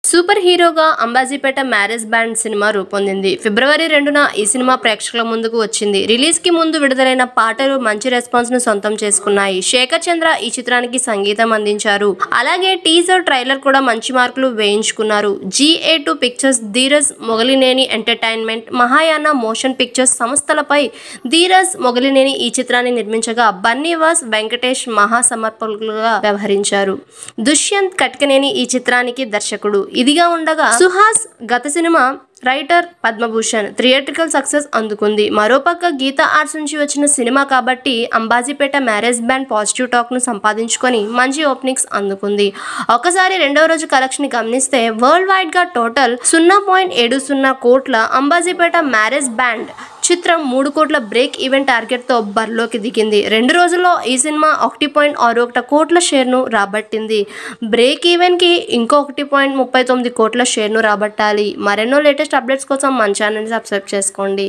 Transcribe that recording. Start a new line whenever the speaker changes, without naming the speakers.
Super హీరోగా Ambajipeta marriage band cinema రూపొందింది. ఫిబ్రవరి 2న ఈ cinema ప్రేక్షకుల ముందుకు వచ్చింది. రిలీజ్ కి ముందు విడుదలైన పాటలు మంచి రెస్పాన్స్ ను సొంతం చేసుకున్నాయి. శేఖర్ చంద్ర ఈ చిత్రానికి సంగీతం అందించారు. అలాగే టీజర్ ట్రైలర్ కూడా మంచి మార్కులు వేయించుకున్నారు. GA2 pictures, Dheeraj Mogilineni entertainment, Mahayana motion pictures సంస్థలపై ధీరజ్ మొగలినేని ఈ చిత్రాన్ని నిర్మించగా బన్నీవాస్ వెంకటేష్ మహా సమర్పకులుగా వ్యవహరించారు. దుష్యంత్ కట్కనేని ఈ చిత్రానికి దర్శకుడు. ఇదిగా ఉండగా సుహాస్ గత cinema writer Padma Bhushan theatrical success అందుకుంది. మరోపక్క గీతా ఆర్ట్స్ నుంచి వచ్చిన సినిమా కాబట్టి Ambajipeta marriage band positive talk ను సంపాదించుకొని మంచి ఓపెనింగ్స్ అందుకుంది. ఒకసారి రెండవ రోజు కలెక్షన్ గమనిస్తే వరల్డ్ వైడ్ గా టోటల్ 0.70 కోట్ల అంబాజీపేట మ్యారేజ్ బ్యాండ్ చిత్రం 3 కోట్ల బ్రేక్ ఈవెన్ టార్గెట్ తో బరిలోకి దిగింది. 2 రోజుల్లో ఈ సినిమా 1.61 కోట్ల షేర్ను రాబట్టింది. బ్రేక్ ఈవెన్ కి ఇంకో 1.39 కోట్ల షేర్ను రాబట్టాలి. మరెన్నో లేటెస్ట్ అప్డేట్స్ కోసం మన ఛానల్ని సబ్స్క్రైబ్ చేసుకోండి.